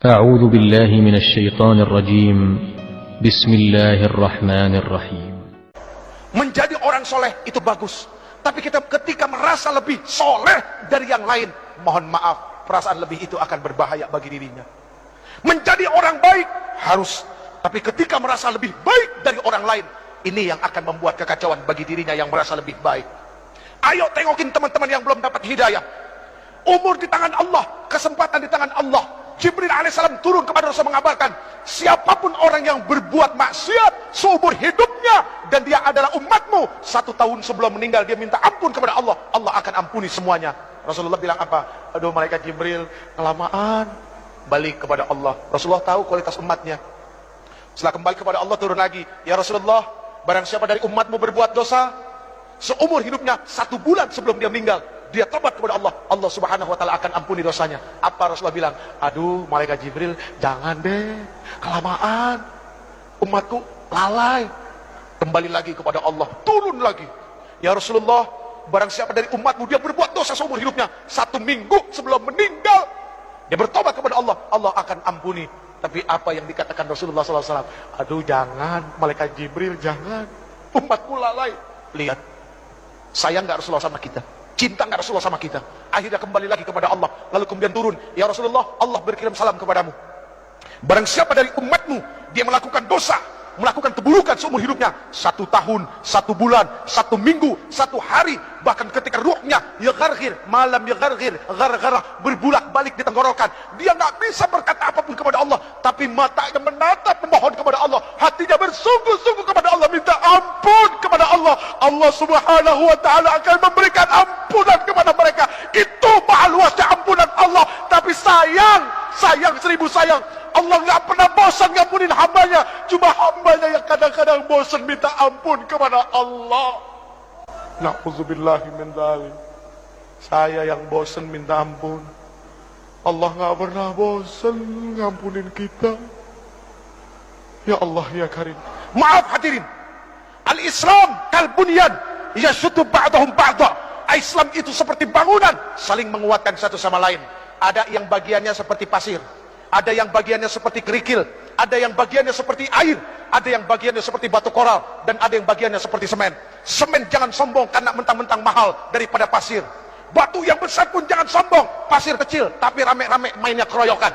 أعوذ بالله من الشيطان الرجيم بسم الله الرحمن الرحيم. Menjadi orang soleh itu bagus, tapi ketika merasa lebih soleh dari yang lain, mohon maaf, perasaan lebih itu akan berbahaya bagi dirinya. Menjadi orang baik harus, tapi ketika merasa lebih baik dari orang lain, ini yang akan membuat kekacauan bagi dirinya yang merasa lebih baik. Ayo tengokin teman-teman yang belum dapat hidayah. Umur di tangan Allah, kesempatan di tangan Allah. Jibril alaihissalam turun kepada Rasul mengabarkan, siapapun orang yang berbuat maksiat seumur hidupnya dan dia adalah umatmu, 1 tahun sebelum meninggal dia minta ampun kepada Allah, Allah akan ampuni semuanya. Rasulullah bilang apa? Aduh, malaikat Jibril kelamaan, balik kepada Allah. Rasulullah tahu kualitas umatnya. Setelah kembali kepada Allah turun lagi, ya Rasulullah, barang siapa dari umatmu berbuat dosa seumur hidupnya 1 bulan sebelum dia meninggal, dia tobat kepada Allah, Allah subhanahu wa ta'ala akan ampuni dosanya. Apa Rasulullah bilang? Aduh, malaikat Jibril, jangan deh, kelamaan, umatku lalai. Kembali lagi kepada Allah, turun lagi, ya Rasulullah, barang siapa dari umatmu dia berbuat dosa seumur hidupnya 1 minggu sebelum meninggal, dia bertobat kepada Allah, Allah akan ampuni. Tapi apa yang dikatakan Rasulullah SAW? Aduh, jangan, malaikat Jibril, jangan, umatku lalai. Lihat, sayang gak Rasulullah sama kita? Cinta nggak Rasulullah sama kita? Akhirnya kembali lagi kepada Allah, lalu kemudian turun, ya Rasulullah, Allah berkirim salam kepadamu. Barang siapa dari umatmu dia melakukan dosa, melakukan keburukan seumur hidupnya 1 tahun, 1 bulan, 1 minggu, 1 hari, bahkan ketika ruhnya yagargir, malam yagargir, gara-gara berbulak balik di tenggorokan, dia nggak bisa berkata apapun kepada Allah, tapi matanya menatap memohon kepada Allah, hatinya bersungguh-sungguh kepada Allah, minta ampun kepada Allah, Allah subhanahu wa ta'ala akan memberikan ampunan kepada mereka. Itu maha luasnya ampunan Allah. Tapi sayang 1000 sayang, Allah nggak pernah bosan ngampunin hambanya. Cuma hambanya yang kadang-kadang bosan minta ampun kepada Allah. Na'udzubillahi min dzalik. Saya yang bosan minta ampun, Allah nggak pernah bosan ngampunin kita. Ya Allah ya Karim. Maaf hadirin, Al-Islam kal bunyan yashuddu ba'dahum ba'dha. Islam itu seperti bangunan, saling menguatkan satu sama lain. Ada yang bagiannya seperti pasir, ada yang bagiannya seperti kerikil, ada yang bagiannya seperti air, ada yang bagiannya seperti batu koral, dan ada yang bagiannya seperti semen. Semen jangan sombong karena mentang-mentang mahal daripada pasir. Batu yang besar pun jangan sombong, pasir kecil tapi rame-rame mainnya keroyokan.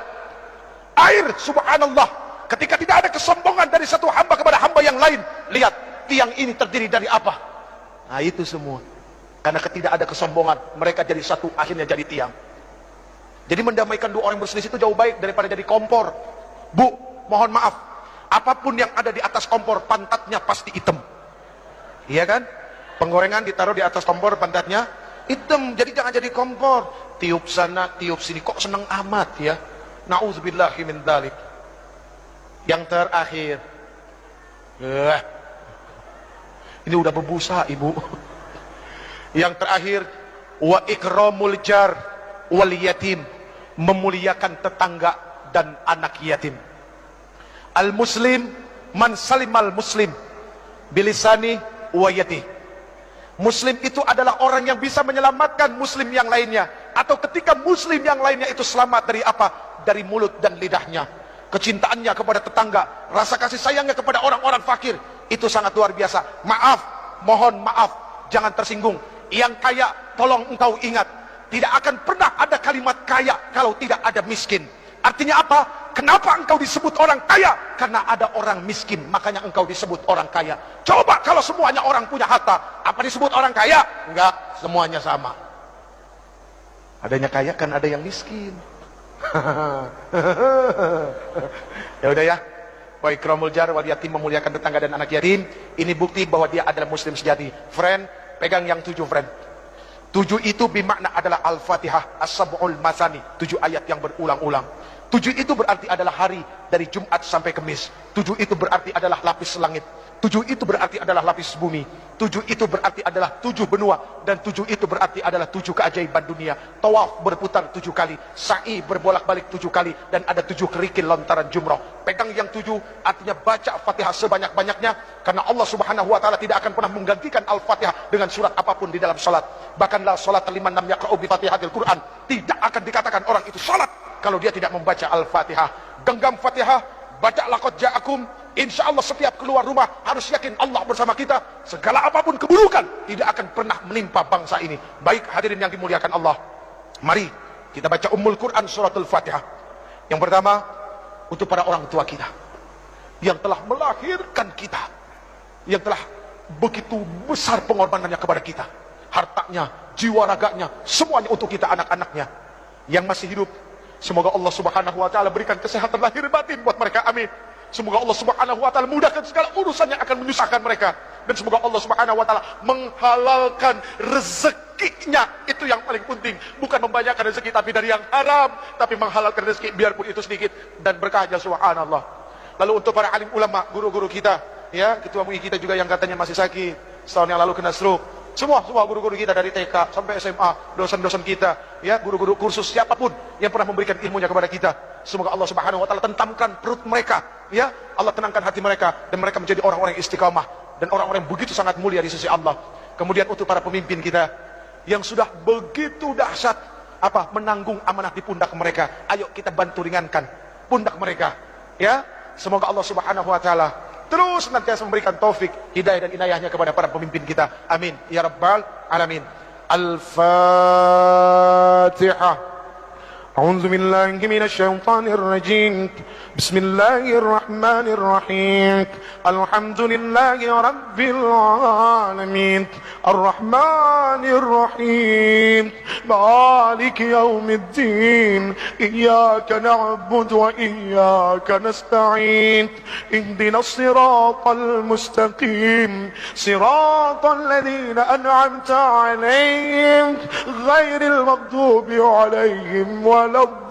Air, subhanallah, ketika tidak ada kesombongan dari satu hamba kepada hamba yang lain. Lihat, tiang ini terdiri dari apa? Nah itu semua, karena tidak ada kesombongan, mereka jadi satu, akhirnya jadi tiang. Jadi mendamaikan 2 orang berselisih itu jauh baik daripada jadi kompor. Bu, mohon maaf, apapun yang ada di atas kompor, pantatnya pasti hitam. Iya kan? Penggorengan ditaruh di atas kompor, pantatnya hitam. Jadi jangan jadi kompor, tiup sana, tiup sini, kok seneng amat ya. Na'udzubillahi min dzalik. Yang terakhir, ini udah berbusa ibu. Yang terakhir, wa ikramul jar wal yatim, memuliakan tetangga dan anak yatim. Al muslim man salimal muslim bilisani wa yati. Muslim itu adalah orang yang bisa menyelamatkan muslim yang lainnya, atau ketika muslim yang lainnya itu selamat dari apa? Dari mulut dan lidahnya. Kecintaannya kepada tetangga, rasa kasih sayangnya kepada orang-orang fakir, itu sangat luar biasa. Maaf, mohon maaf, jangan tersinggung. Yang kaya, tolong engkau ingat, tidak akan pernah ada kalimat kaya kalau tidak ada miskin. Artinya apa? Kenapa engkau disebut orang kaya? Karena ada orang miskin, makanya engkau disebut orang kaya. Coba kalau semuanya orang punya harta, apa disebut orang kaya? Enggak, semuanya sama. Adanya kaya kan ada yang miskin. Ya udah ya. Wa ikramul jar wal yatim, memuliakan tetangga dan anak yatim. Ini bukti bahwa dia adalah muslim sejati. Friend, pegang yang 7 friend. 7 itu bermakna adalah Al-Fatihah, As-Sab'ul Masani, 7 ayat yang berulang-ulang. 7 itu berarti adalah hari dari Jumat sampai Kamis. 7 itu berarti adalah lapis langit. 7 itu berarti adalah lapis bumi. 7 itu berarti adalah 7 benua. Dan 7 itu berarti adalah 7 keajaiban dunia. Tawaf berputar 7 kali, sa'i berbolak-balik 7 kali, dan ada 7 kerikil lontaran jumrah. Pegang yang 7, artinya baca Fatihah sebanyak-banyaknya, karena Allah subhanahu wa ta'ala tidak akan pernah menggantikan Al-Fatihah dengan surat apapun di dalam salat. Bahkan la salat liman lam yaqra'u bi Fatihatil Quran, tidak akan dikatakan orang itu salat kalau dia tidak membaca Al-Fatihah. Genggam Fatihah, baca laqad ja'akum. Insya Allah setiap keluar rumah harus yakin Allah bersama kita. Segala apapun keburukan tidak akan pernah menimpa bangsa ini. Baik hadirin yang dimuliakan Allah, mari kita baca Ummul Quran suratul Fatihah. Yang pertama, untuk para orang tua kita yang telah melahirkan kita, yang telah begitu besar pengorbanannya kepada kita, hartanya, jiwa raganya, semuanya untuk kita, anak-anaknya yang masih hidup. Semoga Allah Subhanahu wa taala berikan kesehatan lahir batin buat mereka, amin. Semoga Allah Subhanahu wa taala mudahkan segala urusan yang akan menyusahkan mereka, dan semoga Allah Subhanahu wa taala menghalalkan rezekinya. Itu yang paling penting, bukan membanyakan rezeki tapi dari yang haram, tapi menghalalkan rezeki biarpun itu sedikit dan berkah aja, subhanallah. Lalu untuk para alim ulama, guru-guru kita, ya, ketua MUI kita juga yang katanya masih sakit, setahun yang lalu kena stroke. Semua guru-guru kita dari TK sampai SMA, dosen-dosen kita, ya, guru-guru kursus, siapapun yang pernah memberikan ilmunya kepada kita, semoga Allah Subhanahu wa taala tentamkan perut mereka, ya, Allah tenangkan hati mereka, dan mereka menjadi orang-orang yang istiqamah dan orang-orang yang begitu sangat mulia di sisi Allah. Kemudian untuk para pemimpin kita yang sudah begitu dahsyat menanggung amanah di pundak mereka, ayo kita bantu ringankan pundak mereka, ya. Semoga Allah Subhanahu wa taala terus senantiasa memberikan taufik, hidayah dan inayahnya kepada para pemimpin kita, amin ya rabbal alamin. Al-Fatihah. أعوذ بالله من الشيطان الرجيم بسم الله الرحمن الرحيم الحمد لله رب العالمين الرحمن الرحيم مالك يوم الدين إياك نعبد وإياك نستعين اهدنا الصراط المستقيم صراط الذين أنعمت عليهم غير المغضوب عليهم ولا الضالين